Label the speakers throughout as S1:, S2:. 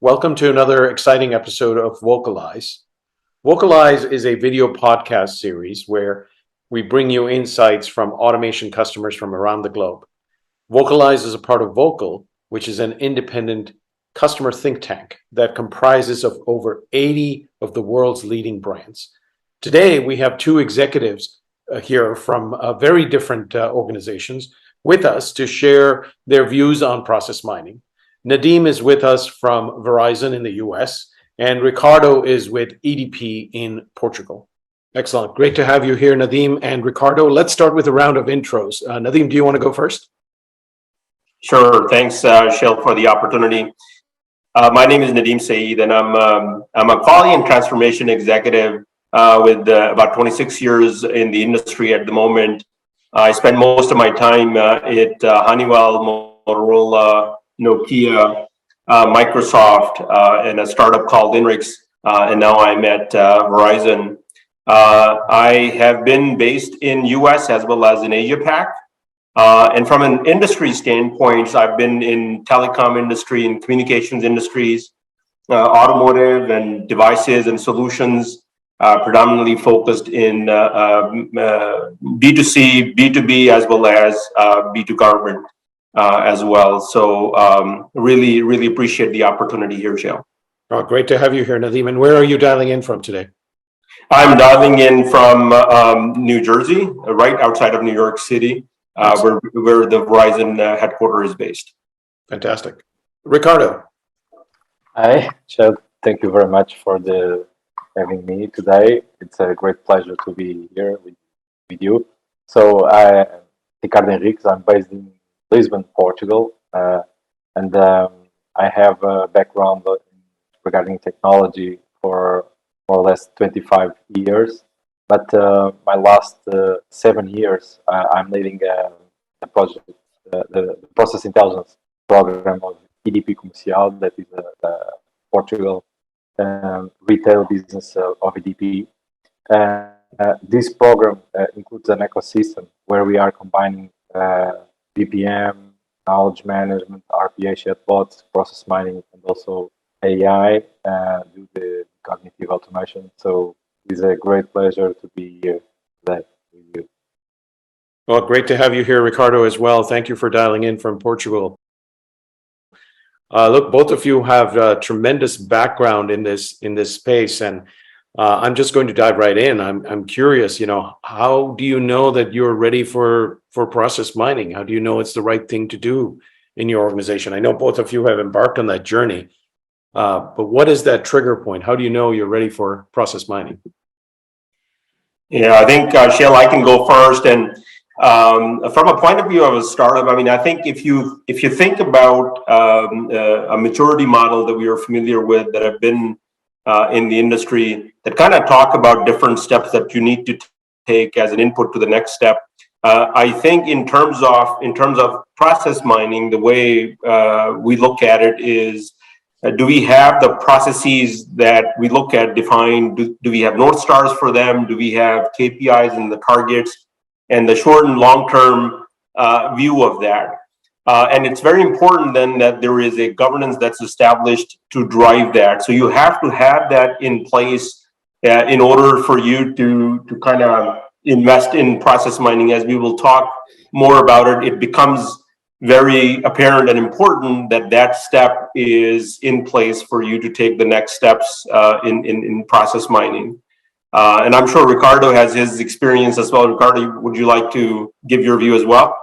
S1: Welcome to another exciting episode of Vocalize. Vocalize is a video podcast series where we bring you insights from automation customers from around the globe. Vocalize is a part of Vocal, which is an independent customer think tank that comprises of over 80 of the world's leading brands. Today, we have two executives here from very different organizations with us to share their views on process mining. Nadeem is with us from Verizon in the US, and Ricardo is with EDP in Portugal. Excellent. Great to have you here, Nadeem and Ricardo. Let's start with a round of intros. Nadeem, do you want to go first?
S2: Sure. Thanks, Shell, for the opportunity. My name is Nadeem Saeed, and I'm a quality and transformation executive with about 26 years in the industry at the moment. I spend most of my time at Honeywell, Motorola, Nokia, Microsoft, and a startup called Henriques, and now I'm at Verizon. I have been based in US as well as in Asia Pac. And from an industry standpoint, I've been in telecom industry and communications industries, automotive and devices and solutions, predominantly focused in B2C, B2B, as well as B2 government as well. So really appreciate the opportunity here, Shell.
S1: Oh, great to have you here, Nadeem. And where are you dialing in from today?
S2: I'm dialing in from New Jersey, right outside of New York City. Where the Verizon headquarters is based.
S1: Fantastic. Ricardo.
S3: Hi, Chad. Thank you very much for having me today. It's a great pleasure to be here with you. So I'm Ricardo Henriques. I'm based in Lisbon, Portugal, and I have a background regarding technology for more or less 25 years. But my last 7 years, I'm leading the project, the process intelligence program of EDP Comercial, that is the Portugal retail business of EDP. This program includes an ecosystem where we are combining BPM, knowledge management, RPA chatbots, process mining, and also AI, do the cognitive automation. So it's a great pleasure to be here today with you.
S1: Well, great to have you here, Ricardo, as well. Thank you for dialing in from Portugal. Look, both of you have tremendous background in this space, and I'm just going to dive right in. I'm curious, how do you know that you're ready for process mining? How do you know it's the right thing to do in your organization? I know both of you have embarked on that journey. But what is that trigger point? How do you know you're ready for process mining?
S2: Yeah, I think, Shell, I can go first. And from a point of view of a startup, I mean, I think if you think about a maturity model that we are familiar with, that have been in the industry, that kind of talk about different steps that you need to take as an input to the next step. I think in terms of process mining, the way we look at it is, do we have the processes that we look at defined? Do we have North Stars for them? Do we have KPIs and the targets and the short and long-term view of that? And it's very important then that there is a governance that's established to drive that. So you have to have that in place in order for you to kind of invest in process mining. As we will talk more about it, it becomes very apparent and important that step is in place for you to take the next steps in process mining. And I'm sure Ricardo has his experience as well. Ricardo, would you like to give your view as well?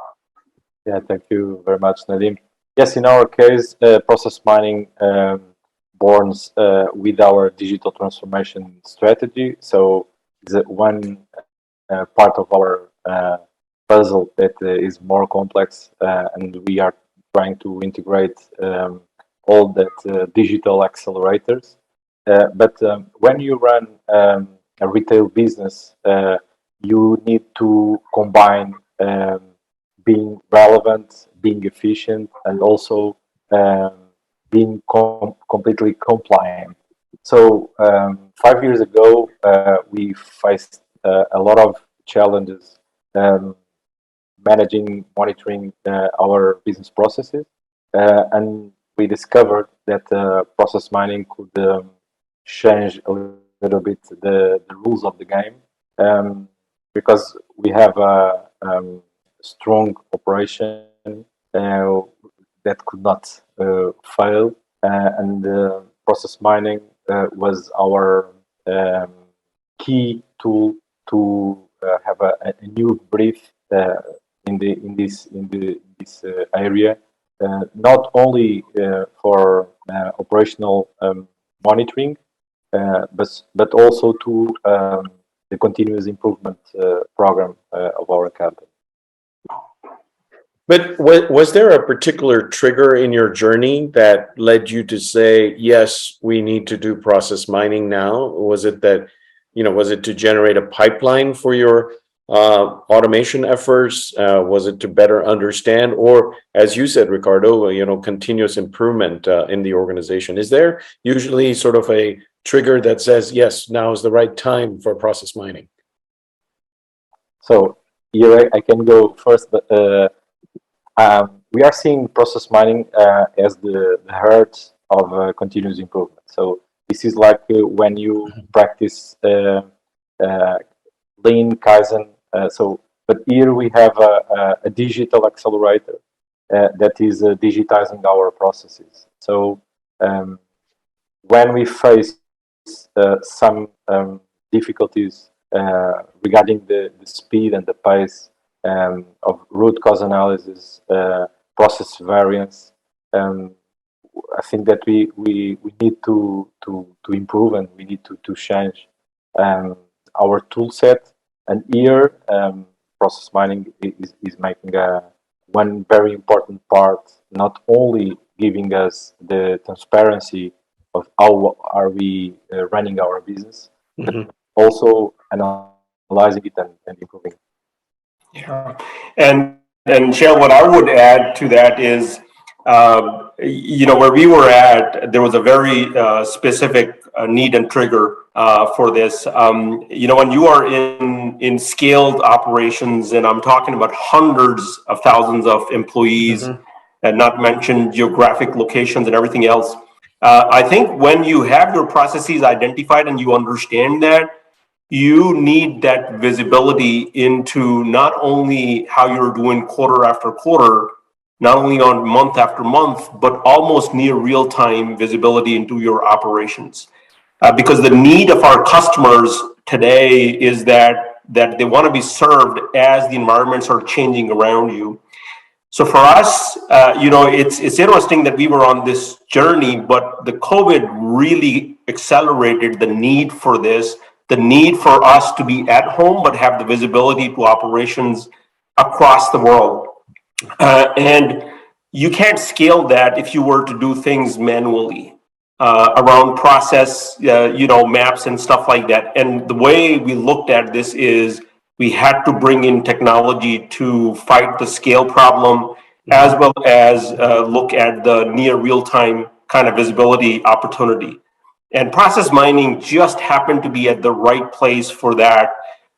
S3: Yeah, thank you very much, Nadeem. Yes, in our case, process mining borns with our digital transformation strategy. So it's one part of our puzzle that is more complex, and we are trying to integrate all that digital accelerators. But when you run a retail business, you need to combine being relevant, being efficient, and also being completely compliant. So 5 years ago, we faced a lot of challenges managing, monitoring our business processes. And we discovered that process mining could change a little bit the rules of the game, because we have a strong operation that could not fail, and process mining was our key tool to have a new breath in this area, not only for operational monitoring, but also to the continuous improvement program of our company.
S1: But was there a particular trigger in your journey that led you to say, yes, we need to do process mining now? Was it that, was it to generate a pipeline for your automation efforts? Was it to better understand, or as you said, Ricardo, continuous improvement in the organization? Is there usually sort of a trigger that says, yes, now is the right time for process mining?
S3: So here I can go first, but we are seeing process mining as the heart of continuous improvement. So this is like when you practice lean Kaizen. But here we have a digital accelerator that is digitizing our processes. So when we face some difficulties regarding the speed and the pace of root cause analysis, process variance, I think that we need to improve, and we need to change our tool set. And here, process mining is making one very important part, not only giving us the transparency of how are we running our business, but also analyzing it and improving it.
S2: Yeah, and Shell, what I would add to that is, where we were at, there was a very specific need and trigger for this. When you are in scaled operations, and I'm talking about hundreds of thousands of employees, and not mention geographic locations and everything else, I think when you have your processes identified and you understand that, you need that visibility into not only how you're doing quarter after quarter, not only on month after month, but almost near real-time visibility into your operations. Because the need of our customers today is that they want to be served as the environments are changing around you. So for us, it's interesting that we were on this journey, but the COVID really accelerated the need for this, the need for us to be at home, but have the visibility to operations across the world. And you can't scale that if you were to do things manually around process, maps and stuff like that. And the way we looked at this is we had to bring in technology to fight the scale problem, as well as look at the near real-time kind of visibility opportunity. And process mining just happened to be at the right place for that,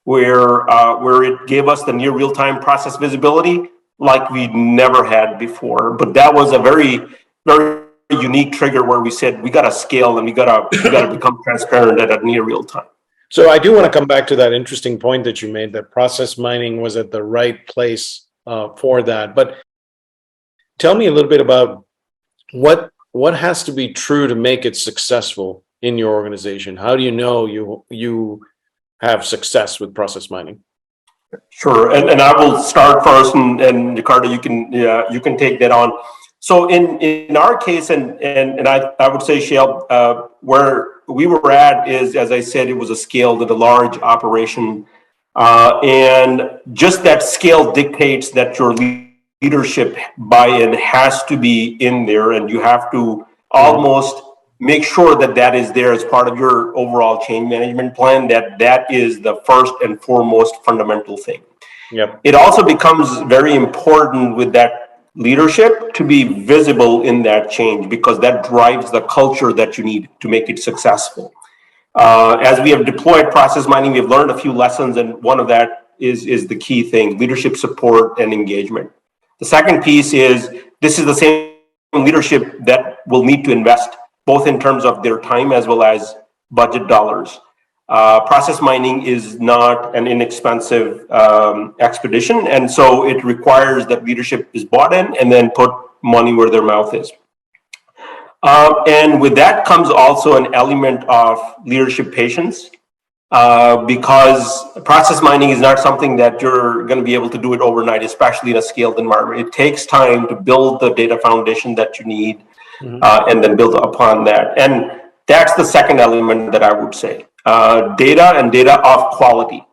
S2: where it gave us the near real-time process visibility like we never had before. But that was a very, very unique trigger where we said we got to scale and we got to become transparent at a near real time.
S1: So I do want to come back to that interesting point that you made, that process mining was at the right place for that. But tell me a little bit about what has to be true to make it successful in your organization. How do you know you have success with process mining?
S2: Sure, and I will start first, and Ricardo, you can take that on. So in our case, and I would say, Shale, where we were at is, as I said, it was a scaled and a large operation, and just that scale dictates that your leadership buy-in has to be in there, and you have to almost make sure that is there as part of your overall change management plan, that is the first and foremost fundamental thing.
S1: Yep.
S2: It also becomes very important with that leadership to be visible in that change, because that drives the culture that you need to make it successful. As we have deployed process mining, we've learned a few lessons, and one of that is the key thing: leadership support and engagement. The second piece is, this is the same leadership that will need to invest both in terms of their time as well as budget dollars. Process mining is not an inexpensive expedition, and so it requires that leadership is bought in and then put money where their mouth is. And with that comes also an element of leadership patience, because process mining is not something that you're going to be able to do it overnight, especially in a scaled environment. It takes time to build the data foundation that you need, and then build upon that. And that's the second element that I would say. Data and data of quality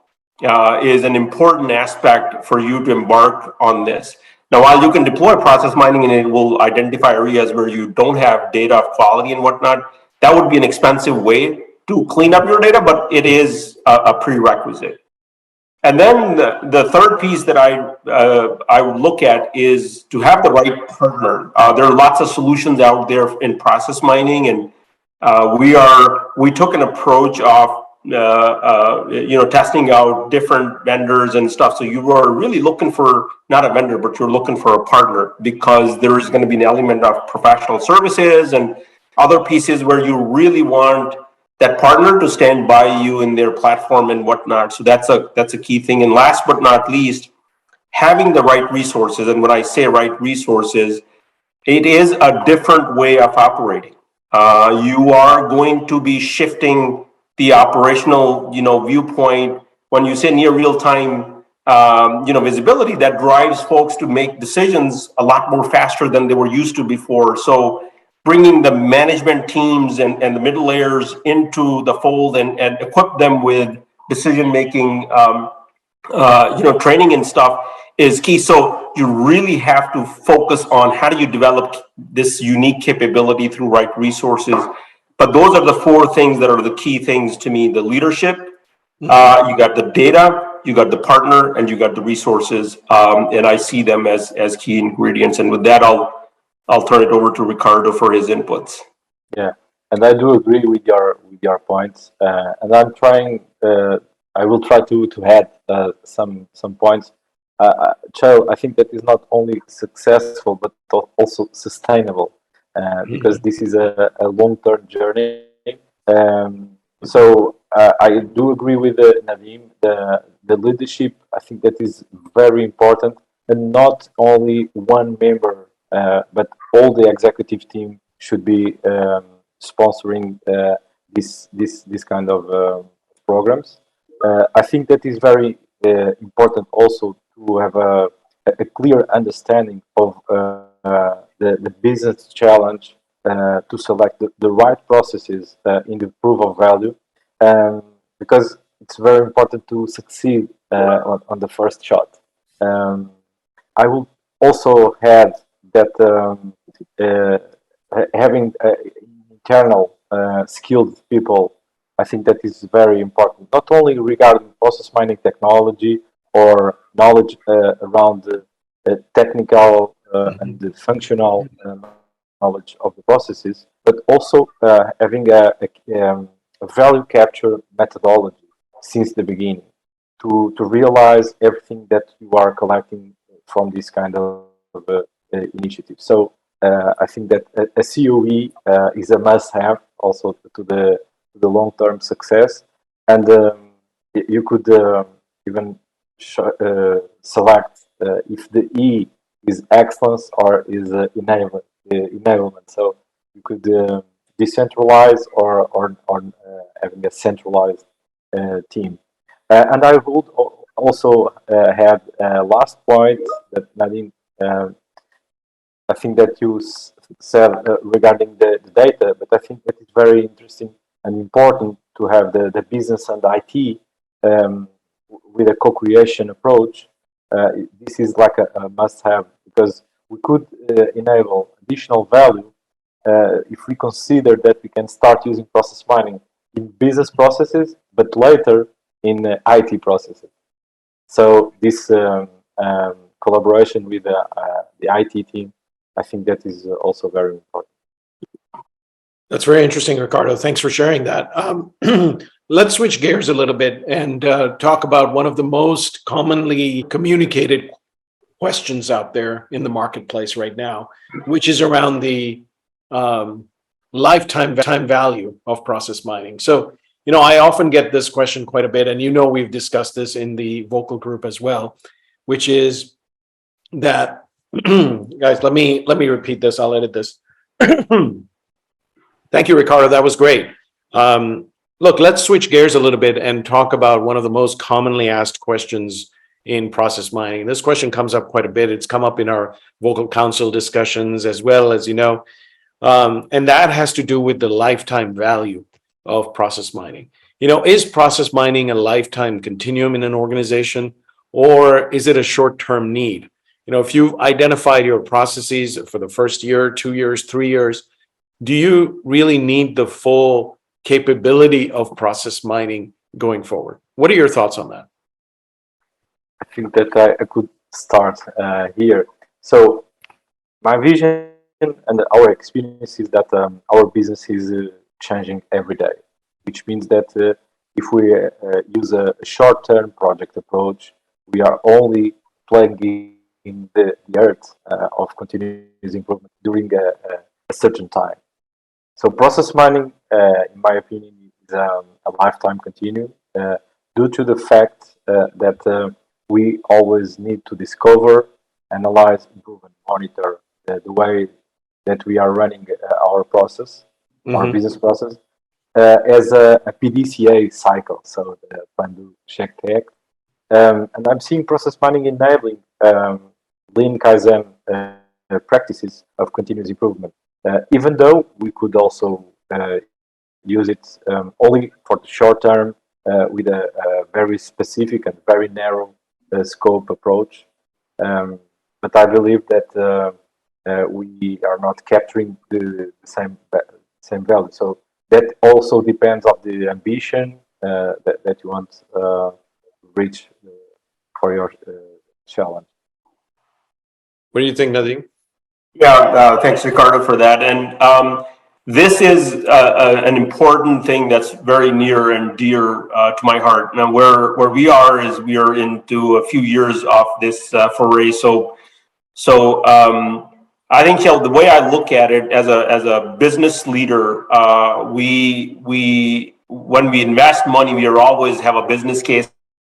S2: is an important aspect for you to embark on this. Now, while you can deploy process mining and it will identify areas where you don't have data of quality and whatnot, that would be an expensive way to clean up your data, but it is a prerequisite. And then the third piece that I would look at is to have the right partner. There are lots of solutions out there in process mining, and we took an approach of testing out different vendors and stuff. So you were really looking for not a vendor, but you're looking for a partner, because there is going to be an element of professional services and other pieces where you really want that partner to stand by you in their platform and whatnot. So that's a key thing. And last but not least, having the right resources. And when I say right resources, it is a different way of operating. You are going to be shifting the operational, viewpoint. When you say near real time, visibility, that drives folks to make decisions a lot more faster than they were used to before. So bringing the management teams and the middle layers into the fold and equip them with decision-making, training and stuff is key. So you really have to focus on how do you develop this unique capability through right resources. But those are the four things that are the key things to me: the leadership, you got the data, you got the partner, and you got the resources. And I see them as key ingredients. And with that, I'll turn it over to Ricardo for his inputs.
S3: Yeah, and I do agree with your points. And I'm trying. I will try to add some points. Cho, I think that is not only successful but also sustainable, because this is a long-term journey. So I do agree with Nadeem. The leadership, I think that is very important, and not only one member, but all the executive team should be sponsoring this kind of programs. I think that is very important also to have a clear understanding of the business challenge, to select the right processes in the proof of value, because it's very important to succeed on the first shot. I will also add that having internal skilled people, I think that is very important, not only regarding process mining technology or knowledge around the technical and the functional knowledge of the processes, but also having a value capture methodology since the beginning to realize everything that you are collecting from this kind of initiative. So I think that a COE is a must-have also to the long-term success, and you could even select if the E is excellence or is enablement. So you could decentralize or having a centralized team. And I would also have a last point that Nadeem, I think that you said regarding the data, but I think that it's very interesting and important to have the business and IT with a co-creation approach. This is like a must-have, because we could enable additional value if we consider that we can start using process mining in business processes, but later in IT processes. So this collaboration with the IT team, I think that is also very important.
S1: That's very interesting, Ricardo. Thanks for sharing that. Let's switch gears a little bit and talk about one of the most commonly communicated questions out there in the marketplace right now, which is around the lifetime value of process mining. So, I often get this question quite a bit, and we've discussed this in the vocal group as well, which is that guys, let me repeat this. I'll edit this. Thank you, Ricardo. That was great. Look, let's switch gears a little bit and talk about one of the most commonly asked questions in process mining. This question comes up quite a bit. It's come up in our vocal council discussions as well, as and that has to do with the lifetime value of process mining. Is process mining a lifetime continuum in an organization, or is it a short-term need? If you've identified your processes for the first year, 2 years, 3 years, do you really need the full capability of process mining going forward? What are your thoughts on that?
S3: I think that I could start here. So my vision and our experience is that our business is changing every day, which means that if we use a short-term project approach, we are only plugging in the earth of continuous improvement during a certain time. So process mining, in my opinion, is a lifetime continuum due to the fact that we always need to discover, analyze, improve, and monitor the way that we are running our process, our business process, as a PDCA cycle, so the plan, do, check, tag. And I'm seeing process mining enabling Lean Kaizen practices of continuous improvement, even though we could also use it only for the short term with a very specific and very narrow scope approach. But I believe that we are not capturing the same value. So that also depends on the ambition that you want to reach for your challenge.
S1: What do you think, Nadeem?
S2: Yeah, thanks, Ricardo, for that. And this is an important thing that's very near and dear to my heart. Now, where we are is we are into a few years of this foray. So I think, Shell, the way I look at it as a business leader, we when we invest money, we always have a business case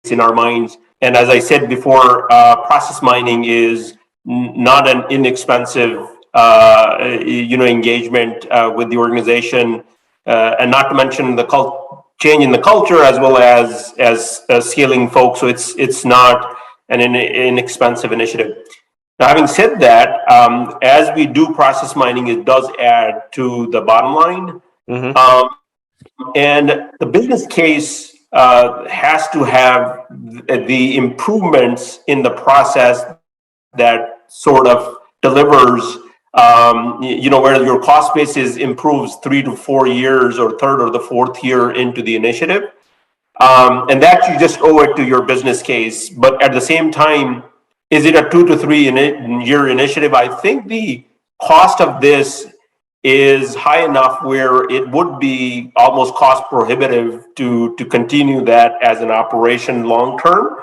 S2: in our minds. And as I said before, process mining is not an inexpensive engagement with the organization, and not to mention the change in the culture as well as scaling folks. So it's not an inexpensive initiative. Now, having said that, as we do process mining, it does add to the bottom line. And the business case has to have the improvements in the process that sort of delivers, where your cost basis improves 3 to 4 years or third or the fourth year into the initiative. And that you just owe it to your business case. But at the same time, is it a 2 to 3 year initiative? I think the cost of this is high enough where it would be almost cost prohibitive to continue that as an operation long term.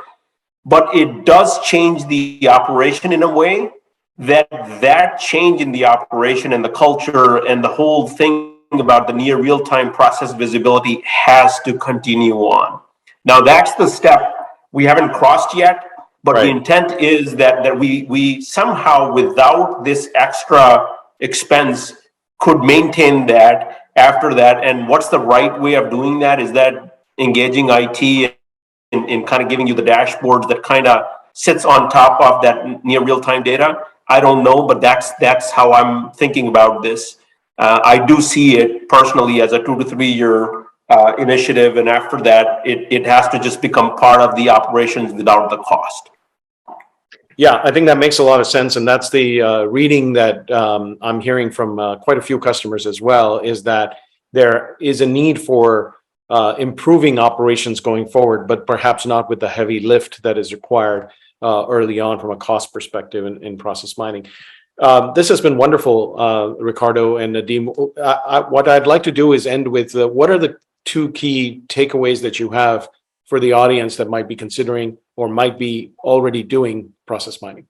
S2: But it does change the operation in a way that change in the operation and the culture and the whole thing about the near real-time process visibility has to continue on. Now, that's the step we haven't crossed yet, but the intent is that we somehow, without this extra expense, could maintain that after that. And what's the right way of doing that? Is that engaging IT in kind of giving you the dashboards that kind of sits on top of that near real-time data? I don't know, but that's how I'm thinking about this. I do see it personally as a 2 to 3 year initiative, and after that, it has to just become part of the operations without the cost.
S1: Yeah, I think that makes a lot of sense, and that's the reading that I'm hearing from quite a few customers as well, is that there is a need for improving operations going forward, but perhaps not with the heavy lift that is required early on from a cost perspective in process mining. This has been wonderful, Ricardo and Nadeem. What I'd like to do is end with what are the 2 key takeaways that you have for the audience that might be considering or might be already doing process mining?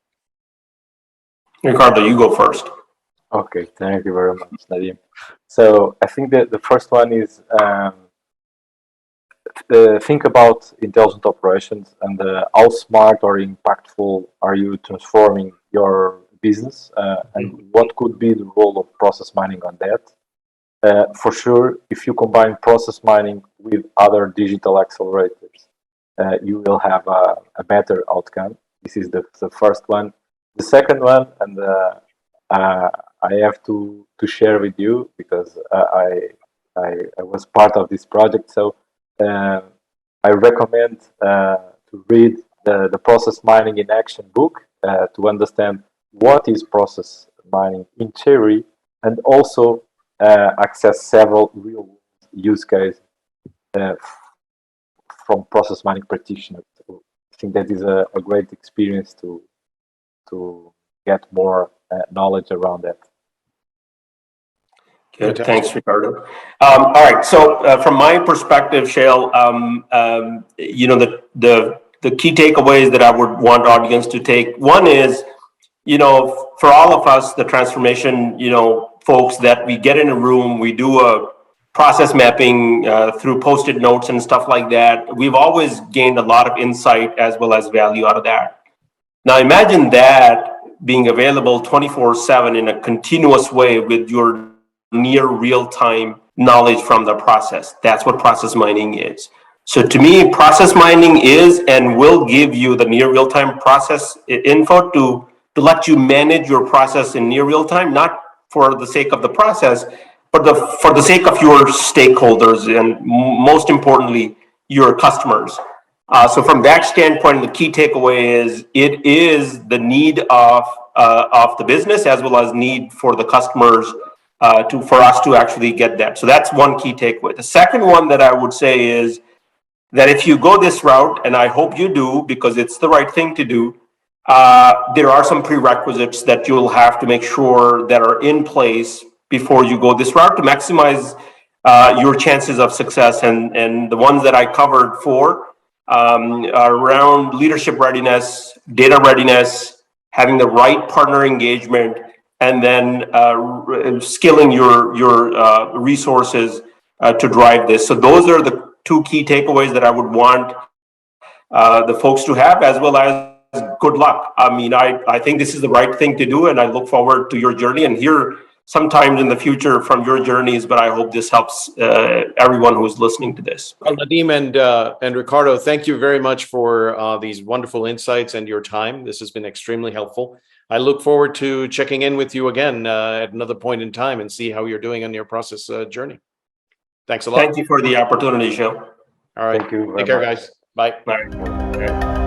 S2: Ricardo, you go first.
S3: Okay, thank you very much, Nadeem. So I think that the first one is think about intelligent operations and how smart or impactful are you transforming your business, and what could be the role of process mining on that. For sure, if you combine process mining with other digital accelerators, you will have a better outcome. This is the first one. The second one, and I have to share with you because I was part of this project. So I recommend to read the Process Mining in Action book to understand what is process mining in theory, and also access several real use cases from process mining practitioners. So I think that is a great experience to get more knowledge around that.
S2: Good. Thanks, Ricardo. All right. So from my perspective, Shale, you know, the key takeaways that I would want audience to take. One is, you know, for all of us, the transformation, you know, folks, that we get in a room, we do a process mapping through Post-it notes and stuff like that. We've always gained a lot of insight as well as value out of that. Now imagine that being available 24/7 in a continuous way with your near real-time knowledge from the process. That's what process mining is. So to me, process mining is and will give you the near real-time process info to let you manage your process in near real-time, not for the sake of the process, but for the sake of your stakeholders and most importantly, your customers. So from that standpoint, the key takeaway is it is the need of the business as well as need for the customers for us to actually get that. So that's one key takeaway. The second one that I would say is that if you go this route, and I hope you do because it's the right thing to do, there are some prerequisites that you'll have to make sure that are in place before you go this route to maximize your chances of success. And the ones that I covered are around leadership readiness, data readiness, having the right partner engagement, and then skilling your resources to drive this. So those are the two key takeaways that I would want the folks to have, as well as good luck. I mean, I think this is the right thing to do, and I look forward to your journey and hear sometimes in the future from your journeys, but I hope this helps everyone who's listening to this.
S1: Well, Nadeem and Ricardo, thank you very much for these wonderful insights and your time. This has been extremely helpful. I look forward to checking in with you again at another point in time and see how you're doing on your process journey. Thanks a lot.
S2: Thank you for the opportunity, Joe.
S1: All right.
S3: Thank you.
S1: Take care, guys. Bye.
S2: Bye.